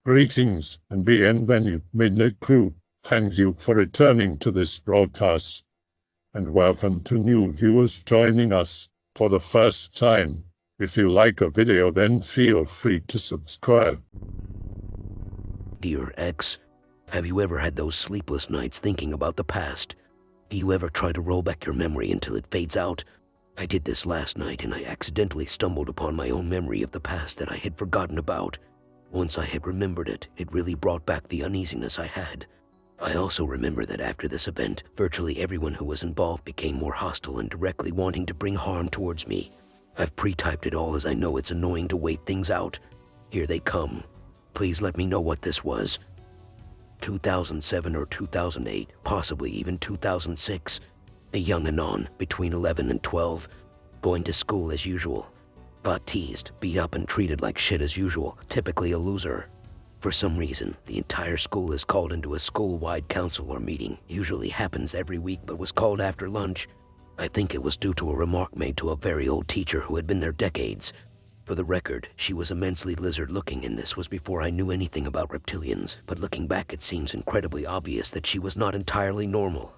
Greetings and bienvenue, Midnight Crew. Thank you for returning to this broadcast, and welcome to new viewers joining us for the first time. If you like a video, then feel free to subscribe. Dear X, have you ever had those sleepless nights thinking about the past? Do you ever try to roll back your memory until it fades out? I did this last night and I accidentally stumbled upon my own memory of the past that I had forgotten about. Once I had remembered it, it really brought back the uneasiness I had. I also remember that after this event, virtually everyone who was involved became more hostile and directly wanting to bring harm towards me. I've pre-typed it all as I know it's annoying to wait things out. Here they come. Please let me know what this was. 2007 or 2008, possibly even 2006. A young anon, between 11 and 12, going to school as usual. Got teased, beat up and treated like shit as usual, typically a loser. For some reason, the entire school is called into a school-wide council or meeting. Usually happens every week but was called after lunch. I think it was due to a remark made to a very old teacher who had been there decades. For the record, she was immensely lizard-looking, and this was before I knew anything about reptilians, but looking back it seems incredibly obvious that she was not entirely normal.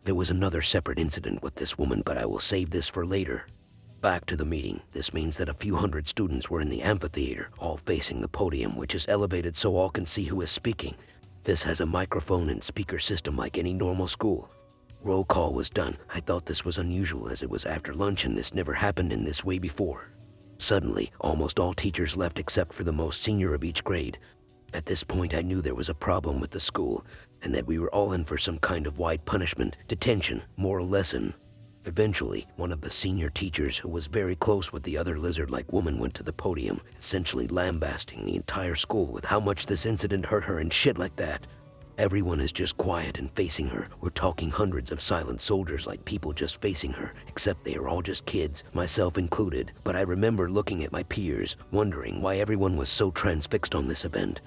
There was another separate incident with this woman, but I will save this for later. Back to the meeting. This means that a few hundred students were in the amphitheater, all facing the podium, which is elevated so all can see who is speaking. This has a microphone and speaker system like any normal school. Roll call was done. I thought this was unusual as it was after lunch and this never happened in this way before. Suddenly, almost all teachers left except for the most senior of each grade. At this point, I knew there was a problem with the school, and that we were all in for some kind of wide punishment, detention, moral lesson. Eventually, one of the senior teachers who was very close with the other lizard-like woman went to the podium, essentially lambasting the entire school with how much this incident hurt her and shit like that. Everyone is just quiet and facing her. We're talking hundreds of silent soldiers like people just facing her, except they are all just kids, myself included. But I remember looking at my peers, wondering why everyone was so transfixed on this event.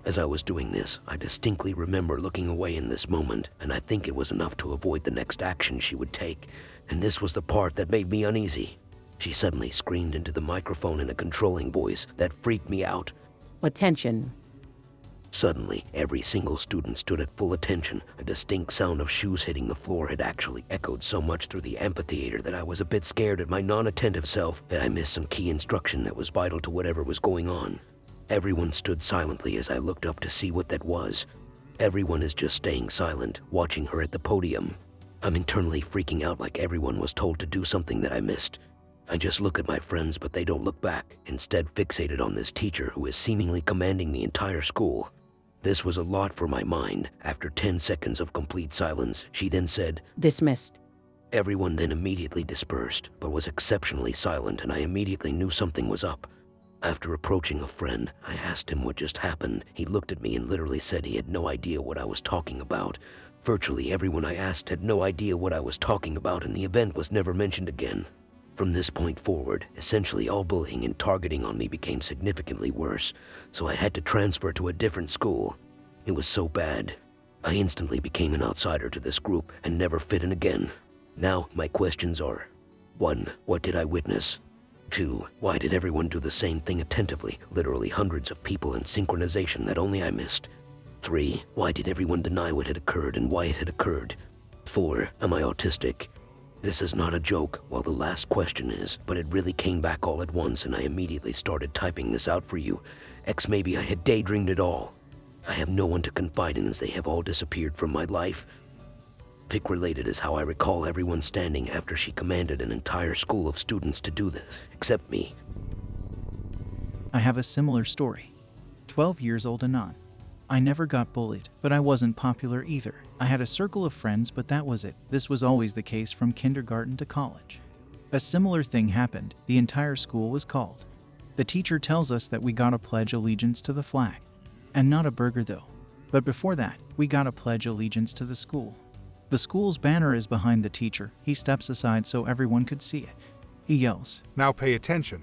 As I was doing this, I distinctly remember looking away in this moment, and I think it was enough to avoid the next action she would take. And this was the part that made me uneasy. She suddenly screamed into the microphone in a controlling voice that freaked me out. Attention. Suddenly, every single student stood at full attention. A distinct sound of shoes hitting the floor had actually echoed so much through the amphitheater that I was a bit scared at my non-attentive self that I missed some key instruction that was vital to whatever was going on. Everyone stood silently as I looked up to see what that was. Everyone is just staying silent, watching her at the podium. I'm internally freaking out like everyone was told to do something that I missed. I just look at my friends, but they don't look back, instead fixated on this teacher who is seemingly commanding the entire school. This was a lot for my mind. After 10 seconds of complete silence, she then said, Dismissed. Everyone then immediately dispersed, but was exceptionally silent, and I immediately knew something was up. After approaching a friend, I asked him what just happened. He looked at me and literally said he had no idea what I was talking about. Virtually everyone I asked had no idea what I was talking about, and the event was never mentioned again. From this point forward, essentially all bullying and targeting on me became significantly worse, so I had to transfer to a different school. It was so bad. I instantly became an outsider to this group and never fit in again. Now, my questions are: 1. What did I witness? 2. Why did everyone do the same thing attentively, literally hundreds of people in synchronization that only I missed? 3. Why did everyone deny what had occurred and why it had occurred? 4. Am I autistic? This is not a joke, well the last question is, but it really came back all at once and I immediately started typing this out for you. X, maybe I had daydreamed it all. I have no one to confide in as they have all disappeared from my life. Pic related is how I recall everyone standing after she commanded an entire school of students to do this, except me. I have a similar story. 12 years old anon. I never got bullied, but I wasn't popular either. I had a circle of friends, but that was it. This was always the case from kindergarten to college. A similar thing happened. The entire school was called. The teacher tells us that we gotta pledge allegiance to the flag. And not a burger though. But before that, we gotta pledge allegiance to the school. The school's banner is behind the teacher. He steps aside so everyone could see it. He yells, Now pay attention.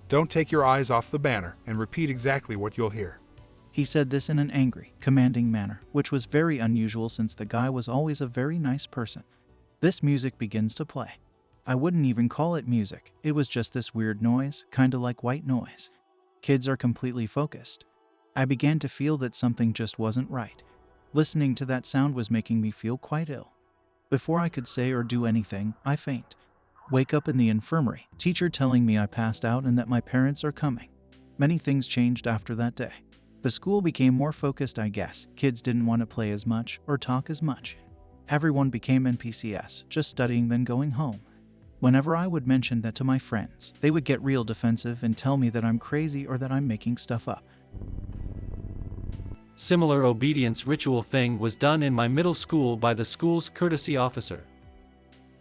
Don't take your eyes off the banner and repeat exactly what you'll hear. He said this in an angry, commanding manner, which was very unusual since the guy was always a very nice person. This music begins to play. I wouldn't even call it music. It was just this weird noise, kinda like white noise. Kids are completely focused. I began to feel that something just wasn't right. Listening to that sound was making me feel quite ill. Before I could say or do anything, I faint. Wake up in the infirmary, teacher telling me I passed out and that my parents are coming. Many things changed after that day. The school became more focused, I guess. Kids didn't want to play as much or talk as much. Everyone became NPCs, just studying then going home. Whenever I would mention that to my friends, they would get real defensive and tell me that I'm crazy or that I'm making stuff up. Similar obedience ritual thing was done in my middle school by the school's courtesy officer.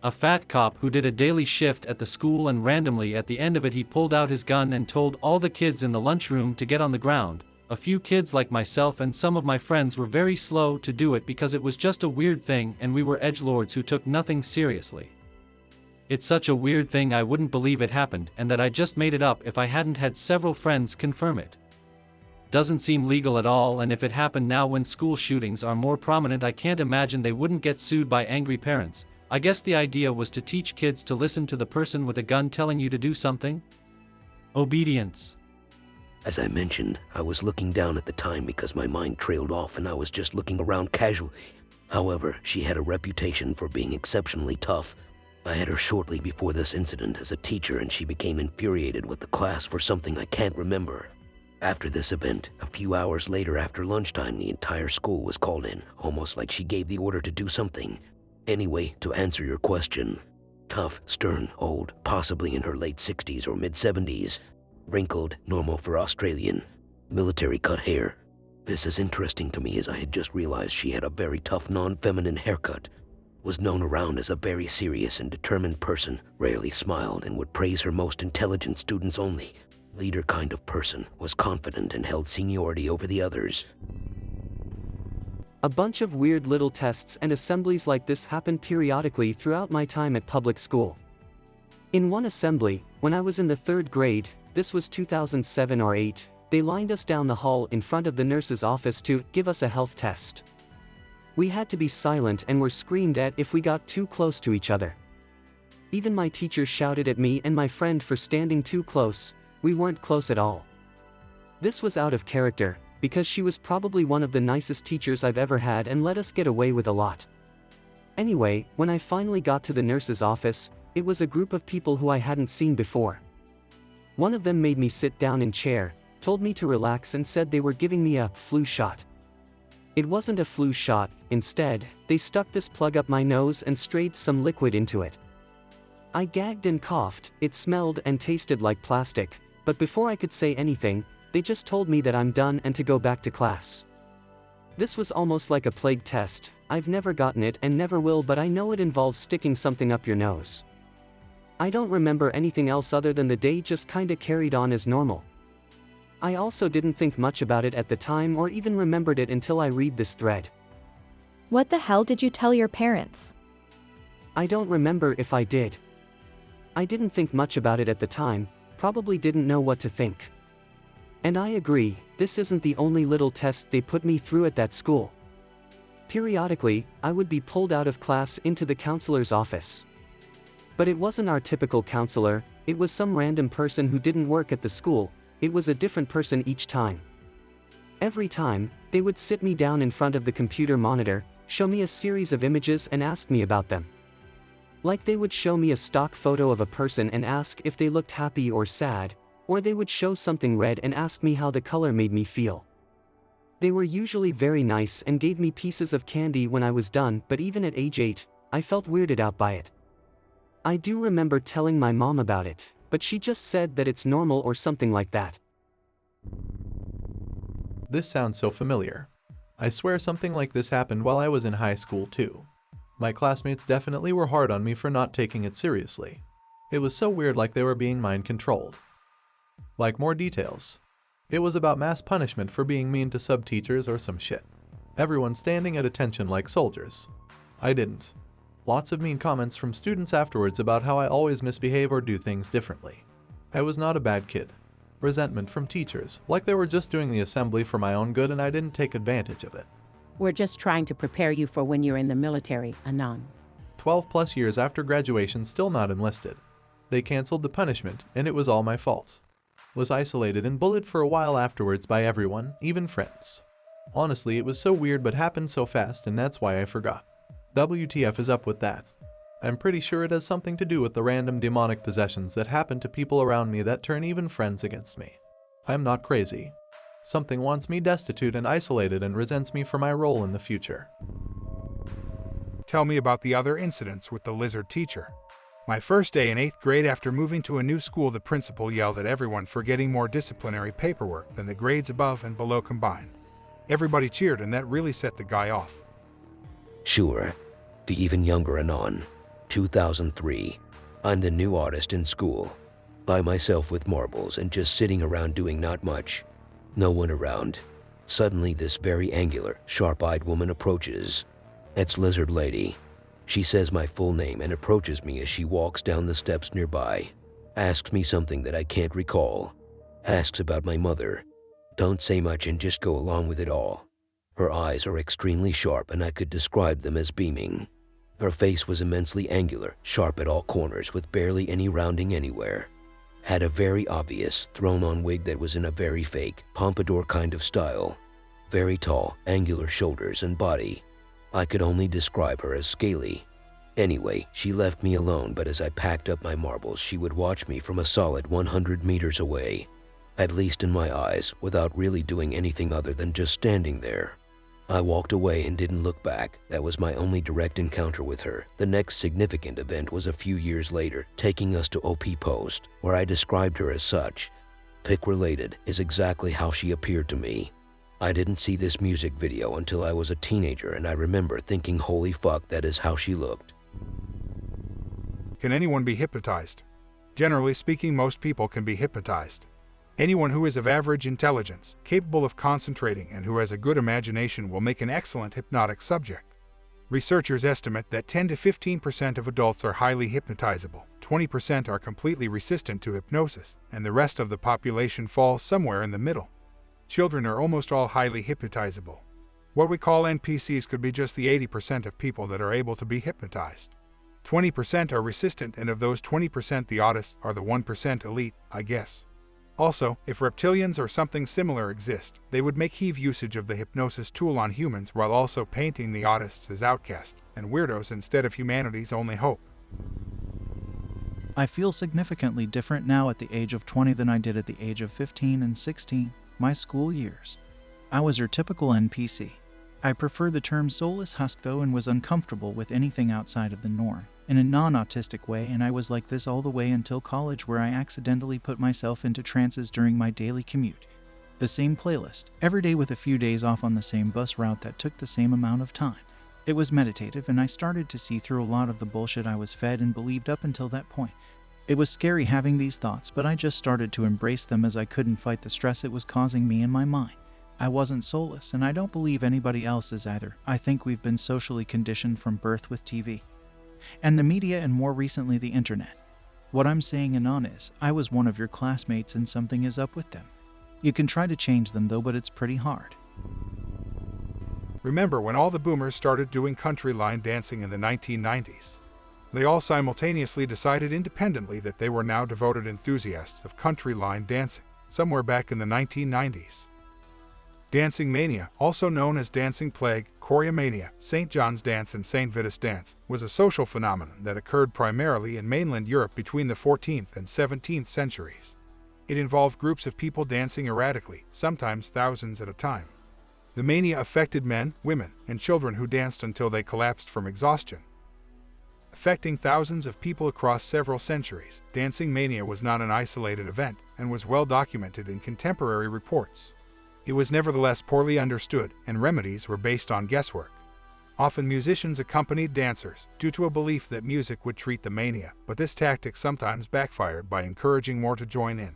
A fat cop who did a daily shift at the school, and randomly at the end of it he pulled out his gun and told all the kids in the lunchroom to get on the ground. A few kids like myself and some of my friends were very slow to do it because it was just a weird thing and we were edgelords who took nothing seriously. It's such a weird thing I wouldn't believe it happened and that I just made it up if I hadn't had several friends confirm it. Doesn't seem legal at all, and if it happened now when school shootings are more prominent, I can't imagine they wouldn't get sued by angry parents. I guess the idea was to teach kids to listen to the person with a gun telling you to do something? Obedience. As I mentioned, I was looking down at the time because my mind trailed off and I was just looking around casually. However, she had a reputation for being exceptionally tough. I had her shortly before this incident as a teacher, and she became infuriated with the class for something I can't remember. After this event, a few hours later after lunchtime, the entire school was called in, almost like she gave the order to do something. Anyway, to answer your question, tough, stern, old, possibly in her late 60s or mid-70s, wrinkled, normal for Australian, military cut hair. This is interesting to me as I had just realized she had a very tough, non-feminine haircut, was known around as a very serious and determined person, rarely smiled and would praise her most intelligent students only. Leader kind of person, was confident and held seniority over the others. A bunch of weird little tests and assemblies like this happened periodically throughout my time at public school. In one assembly, when I was in the 3rd grade, this was 2007 or 8, they lined us down the hall in front of the nurse's office to give us a health test. We had to be silent and were screamed at if we got too close to each other. Even my teacher shouted at me and my friend for standing too close. We weren't close at all. This was out of character, because she was probably one of the nicest teachers I've ever had and let us get away with a lot. Anyway, when I finally got to the nurse's office, it was a group of people who I hadn't seen before. One of them made me sit down in chair, told me to relax and said they were giving me a flu shot. It wasn't a flu shot, instead, they stuck this plug up my nose and sprayed some liquid into it. I gagged and coughed, it smelled and tasted like plastic, but before I could say anything, they just told me that I'm done and to go back to class. This was almost like a plague test. I've never gotten it and never will, but I know it involves sticking something up your nose. I don't remember anything else other than the day just kinda carried on as normal. I also didn't think much about it at the time or even remembered it until I read this thread. What the hell did you tell your parents? I don't remember if I did. I didn't think much about it at the time, probably didn't know what to think. And I agree, this isn't the only little test they put me through at that school. Periodically, I would be pulled out of class into the counselor's office. But it wasn't our typical counselor, it was some random person who didn't work at the school. It was a different person each time. Every time, they would sit me down in front of the computer monitor, show me a series of images and ask me about them. Like they would show me a stock photo of a person and ask if they looked happy or sad, or they would show something red and ask me how the color made me feel. They were usually very nice and gave me pieces of candy when I was done, but even at age 8, I felt weirded out by it. I do remember telling my mom about it, but she just said that it's normal or something like that. This sounds so familiar. I swear something like this happened while I was in high school too. My classmates definitely were hard on me for not taking it seriously. It was so weird, like they were being mind controlled. Like, more details. It was about mass punishment for being mean to sub-teachers or some shit. Everyone standing at attention like soldiers. I didn't. Lots of mean comments from students afterwards about how I always misbehave or do things differently. I was not a bad kid. Resentment from teachers, like they were just doing the assembly for my own good and I didn't take advantage of it. We're just trying to prepare you for when you're in the military, Anon. 12 plus years after graduation, still not enlisted. They canceled the punishment, and it was all my fault. Was isolated and bullied for a while afterwards by everyone, even friends. Honestly, it was so weird but happened so fast, and that's why I forgot. WTF is up with that? I'm pretty sure it has something to do with the random demonic possessions that happen to people around me that turn even friends against me. I'm not crazy. Something wants me destitute and isolated and resents me for my role in the future. Tell me about the other incidents with the lizard teacher. My first day in 8th grade after moving to a new school, the principal yelled at everyone for getting more disciplinary paperwork than the grades above and below combined. Everybody cheered, and that really set the guy off. Sure. The even younger Anon. 2003. I'm the new artist in school. By myself with marbles and just sitting around doing not much. No one around. Suddenly this very angular, sharp-eyed woman approaches. It's Lizard Lady. She says my full name and approaches me as she walks down the steps nearby. Asks me something that I can't recall. Asks about my mother. Don't say much and just go along with it all. Her eyes are extremely sharp, and I could describe them as beaming. Her face was immensely angular, sharp at all corners with barely any rounding anywhere. Had a very obvious, thrown-on wig that was in a very fake, pompadour kind of style. Very tall, angular shoulders and body. I could only describe her as scaly. Anyway, she left me alone, but as I packed up my marbles, she would watch me from a solid 100 meters away. At least in my eyes, without really doing anything other than just standing there. I walked away and didn't look back. That was my only direct encounter with her. The next significant event was a few years later, taking us to OP Post, where I described her as such. Pic related is exactly how she appeared to me. I didn't see this music video until I was a teenager, and I remember thinking, holy fuck, that is how she looked. Can anyone be hypnotized? Generally speaking, most people can be hypnotized. Anyone who is of average intelligence, capable of concentrating, and who has a good imagination will make an excellent hypnotic subject. Researchers estimate that 10 to 15% of adults are highly hypnotizable, 20% are completely resistant to hypnosis, and the rest of the population falls somewhere in the middle. Children are almost all highly hypnotizable. What we call NPCs could be just the 80% of people that are able to be hypnotized. 20% are resistant, and of those 20%, the oddest are the 1% elite, I guess. Also, if reptilians or something similar exist, they would make heave usage of the hypnosis tool on humans while also painting the oddists as outcasts and weirdos instead of humanity's only hope. I feel significantly different now at the age of 20 than I did at the age of 15 and 16, my school years. I was your typical NPC. I prefer the term soulless husk though, and was uncomfortable with anything outside of the norm, in a non-autistic way, and I was like this all the way until college, where I accidentally put myself into trances during my daily commute. The same playlist, every day with a few days off on the same bus route that took the same amount of time. It was meditative, and I started to see through a lot of the bullshit I was fed and believed up until that point. It was scary having these thoughts, but I just started to embrace them as I couldn't fight the stress it was causing me in my mind. I wasn't soulless, and I don't believe anybody else is either. I think we've been socially conditioned from birth with TV and the media, and more recently the internet. What I'm saying, Anon, is I was one of your classmates and something is up with them. You can try to change them though, but it's pretty hard. Remember when all the boomers started doing country line dancing in the 1990s? They all simultaneously decided independently that they were now devoted enthusiasts of country line dancing, somewhere back in the 1990s. Dancing mania, also known as dancing plague, choreomania, St. John's dance, and St. Vitus dance, was a social phenomenon that occurred primarily in mainland Europe between the 14th and 17th centuries. It involved groups of people dancing erratically, sometimes thousands at a time. The mania affected men, women, and children who danced until they collapsed from exhaustion. Affecting thousands of people across several centuries, dancing mania was not an isolated event and was well documented in contemporary reports. It was nevertheless poorly understood, and remedies were based on guesswork. Often musicians accompanied dancers due to a belief that music would treat the mania, but this tactic sometimes backfired by encouraging more to join in.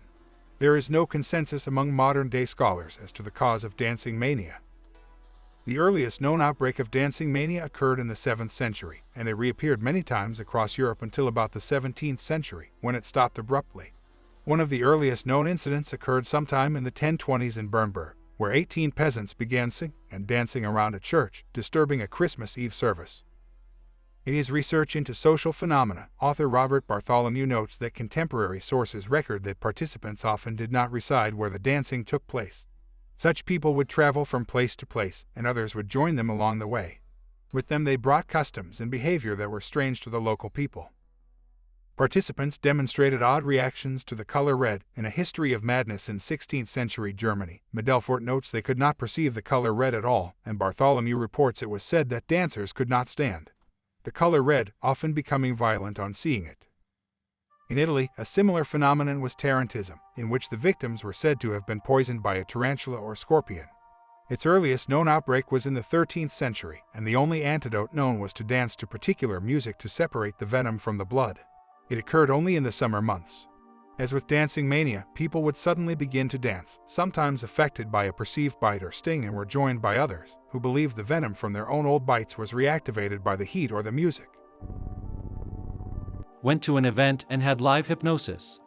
There is no consensus among modern-day scholars as to the cause of dancing mania. The earliest known outbreak of dancing mania occurred in the 7th century, and it reappeared many times across Europe until about the 17th century, when it stopped abruptly. One of the earliest known incidents occurred sometime in the 1020s in Bernburg, where 18 peasants began singing and dancing around a church, disturbing a Christmas Eve service. In his research into social phenomena, author Robert Bartholomew notes that contemporary sources record that participants often did not reside where the dancing took place. Such people would travel from place to place, and others would join them along the way. With them they brought customs and behavior that were strange to the local people. Participants demonstrated odd reactions to the color red. In A History of Madness in 16th Century Germany, Medelfort notes they could not perceive the color red at all, and Bartholomew reports it was said that dancers could not stand the color red, often becoming violent on seeing it. In Italy, a similar phenomenon was tarantism, in which the victims were said to have been poisoned by a tarantula or scorpion. Its earliest known outbreak was in the 13th century, and the only antidote known was to dance to particular music to separate the venom from the blood. It occurred only in the summer months. As with dancing mania, people would suddenly begin to dance, sometimes affected by a perceived bite or sting, and were joined by others, who believed the venom from their own old bites was reactivated by the heat or the music. Went to an event and had live hypnosis.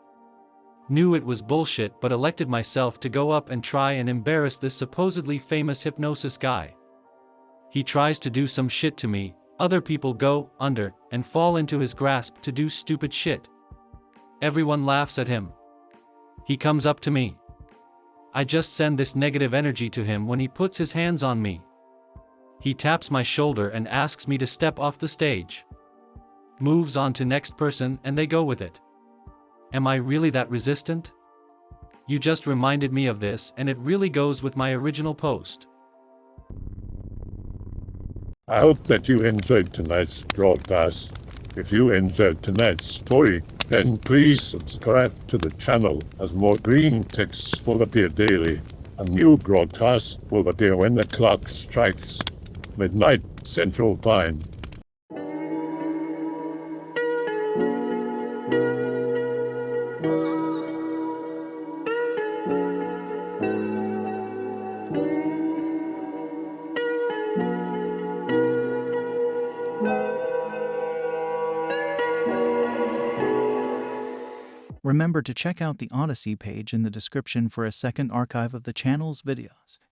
Knew it was bullshit but elected myself to go up and try and embarrass this supposedly famous hypnosis guy. He tries to do some shit to me, other people go under and fall into his grasp to do stupid shit. Everyone laughs at him. He comes up to me. I just send this negative energy to him when he puts his hands on me. He taps my shoulder and asks me to step off the stage. Moves on to next person and they go with it. Am I really that resistant? You just reminded me of this and it really goes with my original post. I hope that you enjoyed tonight's broadcast. If you enjoyed tonight's story, then please subscribe to the channel, as more green texts will appear daily. A new broadcast will appear when the clock strikes midnight Central Time. Remember to check out the Odyssey page in the description for a second archive of the channel's videos.